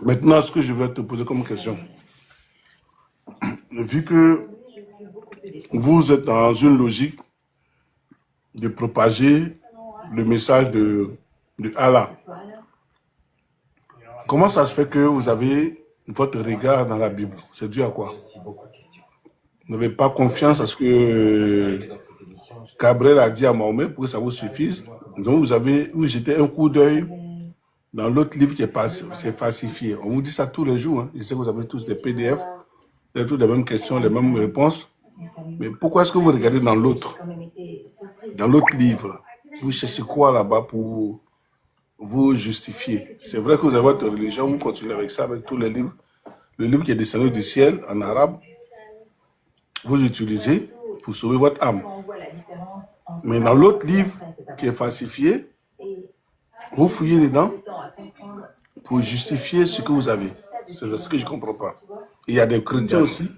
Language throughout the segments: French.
Maintenant, ce que je vais te poser comme question, vu que vous êtes dans une logique de propager le message de Allah, comment ça se fait que vous avez votre regard dans la Bible? C'est dû à quoi? Vous n'avez pas confiance à ce que Gabriel a dit à Mahomet pour que ça vous suffise. Donc vous jetez un coup d'œil dans l'autre livre qui est falsifié. On vous dit ça tous les jours. Hein. Je sais que vous avez tous des PDF, vous avez tous les mêmes questions, les mêmes réponses. Mais pourquoi est-ce que vous regardez dans l'autre livre? Vous cherchez quoi là-bas pour vous justifier? C'est vrai que vous avez votre religion, vous continuez avec ça, avec tous les livres. Le livre qui est descendu du ciel en arabe, vous utilisez pour sauver votre âme. Mais dans l'autre livre qui est falsifié, vous fouillez dedans pour justifier ce que vous avez. C'est ce que je ne comprends pas. Et il y a des chrétiens aussi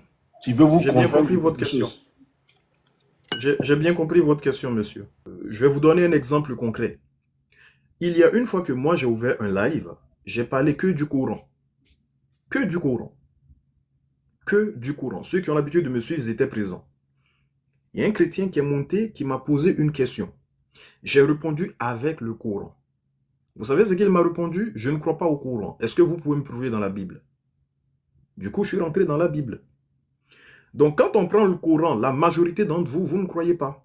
qui veulent vous J'ai bien convaincre compris de votre quelque question. chose. J'ai bien compris votre question, monsieur. Je vais vous donner un exemple concret. Il y a une fois que moi j'ai ouvert un live, j'ai parlé que du Coran. Que du Coran. Que du Coran. Ceux qui ont l'habitude de me suivre, ils étaient présents. Il y a un chrétien qui est monté, qui m'a posé une question. J'ai répondu avec le Coran. Vous savez ce qu'il m'a répondu? Je ne crois pas au Coran. Est-ce que vous pouvez me prouver dans la Bible? Du coup, je suis rentré dans la Bible. Donc, quand on prend le Coran, la majorité d'entre vous, vous ne croyez pas.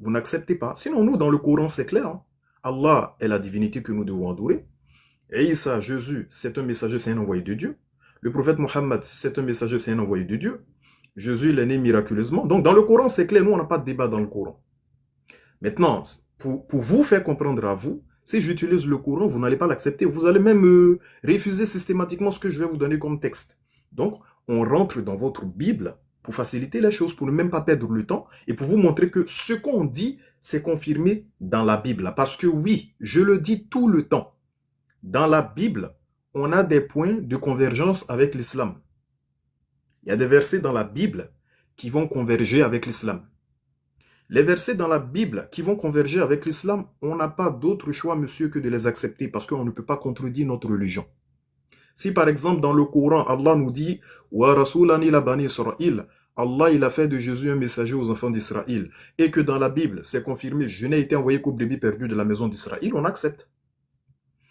Vous n'acceptez pas. Sinon, nous, dans le Coran, c'est clair. Hein? Allah est la divinité que nous devons adorer. Et Isa, Jésus, c'est un messager, c'est un envoyé de Dieu. Le prophète Mohammed, c'est un messager, c'est un envoyé de Dieu. Jésus, il est né miraculeusement. Donc, dans le Coran, c'est clair. Nous, on n'a pas de débat dans le Coran. Maintenant, pour vous faire comprendre à vous, si j'utilise le Coran, vous n'allez pas l'accepter. Vous allez même refuser systématiquement ce que je vais vous donner comme texte. Donc, on rentre dans votre Bible pour faciliter les choses, pour ne même pas perdre le temps et pour vous montrer que ce qu'on dit, c'est confirmé dans la Bible. Parce que oui, je le dis tout le temps. Dans la Bible, on a des points de convergence avec l'islam. Il y a des versets dans la Bible qui vont converger avec l'islam. Les versets dans la Bible qui vont converger avec l'islam, on n'a pas d'autre choix, monsieur, que de les accepter parce qu'on ne peut pas contredire notre religion. Si par exemple dans le Coran, Allah nous dit « Wa rasulani la bani Israël », Allah il a fait de Jésus un messager aux enfants d'Israël, et que dans la Bible, c'est confirmé « Je n'ai été envoyé qu'au brebis perdu de la maison d'Israël », on accepte.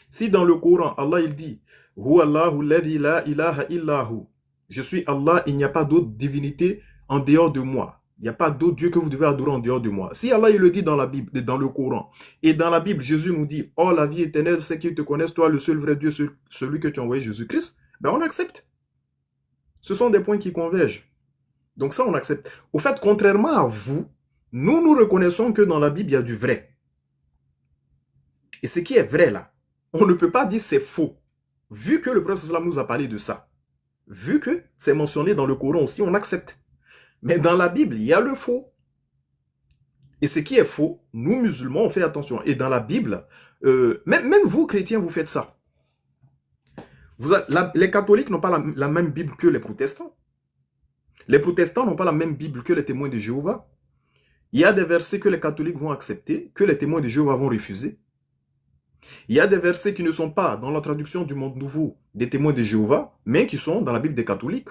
Si dans le Coran, Allah il dit « Huwa Allahu ladhi la ilaha illahu », je suis Allah, il n'y a pas d'autre divinité en dehors de moi. Il n'y a pas d'autre Dieu que vous devez adorer en dehors de moi. Si Allah il le dit dans la Bible, dans le Coran, et dans la Bible, Jésus nous dit, oh la vie éternelle, c'est qu'ils te connaissent, toi, le seul vrai Dieu, celui que tu as envoyé, Jésus-Christ, ben on accepte. Ce sont des points qui convergent. Donc ça, on accepte. Au fait, contrairement à vous, nous reconnaissons que dans la Bible, il y a du vrai. Et ce qui est vrai là, on ne peut pas dire c'est faux. Vu que le prophète nous a parlé de ça, vu que c'est mentionné dans le Coran aussi, on accepte. Mais dans la Bible, il y a le faux. Et ce qui est faux, nous musulmans, on fait attention. Et dans la Bible, même vous, chrétiens, vous faites ça. Les catholiques n'ont pas la même Bible que les protestants. Les protestants n'ont pas la même Bible que les témoins de Jéhovah. Il y a des versets que les catholiques vont accepter, que les témoins de Jéhovah vont refuser. Il y a des versets qui ne sont pas dans la traduction du Monde Nouveau des témoins de Jéhovah, mais qui sont dans la Bible des catholiques.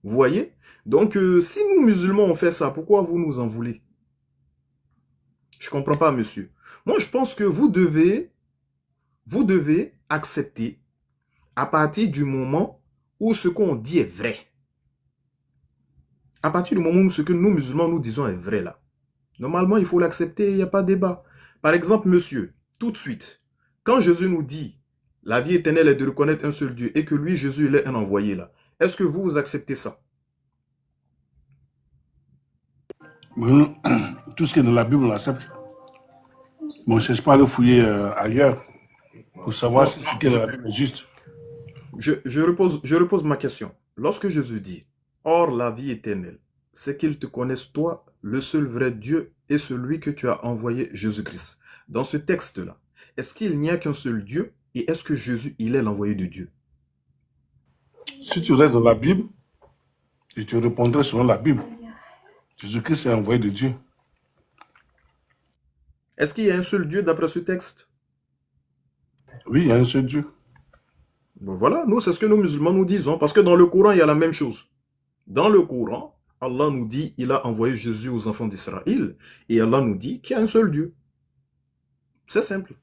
Vous voyez? Donc, si nous, musulmans, on fait ça, pourquoi vous nous en voulez? Je ne comprends pas, monsieur. Moi, je pense que vous devez accepter à partir du moment où ce qu'on dit est vrai. À partir du moment où ce que nous, musulmans, nous disons est vrai, là. Normalement, il faut l'accepter, il n'y a pas de débat. Par exemple, monsieur, tout de suite, quand Jésus nous dit la vie éternelle est de reconnaître un seul Dieu et que lui, Jésus, il est un envoyé, là, est-ce que vous acceptez ça? Oui, tout ce qui est dans la Bible, on l'accepte. Mais on ne cherche pas à le fouiller ailleurs pour savoir Non, si ce qui est dans la Bible est juste. je repose ma question. Lorsque Jésus dit, or la vie éternelle, c'est qu'ils te connaissent toi, le seul vrai Dieu et celui que tu as envoyé, Jésus-Christ. Dans ce texte-là, est-ce qu'il n'y a qu'un seul Dieu et est-ce que Jésus, il est l'envoyé de Dieu? Si tu restes dans la Bible, je te répondrai selon la Bible. Jésus-Christ est envoyé de Dieu. Est-ce qu'il y a un seul Dieu d'après ce texte? Oui, il y a un seul Dieu. Ben voilà, nous, c'est ce que nous musulmans nous disons, parce que dans le Coran, il y a la même chose. Dans le Coran, Allah nous dit, il a envoyé Jésus aux enfants d'Israël, et Allah nous dit qu'il y a un seul Dieu. C'est simple.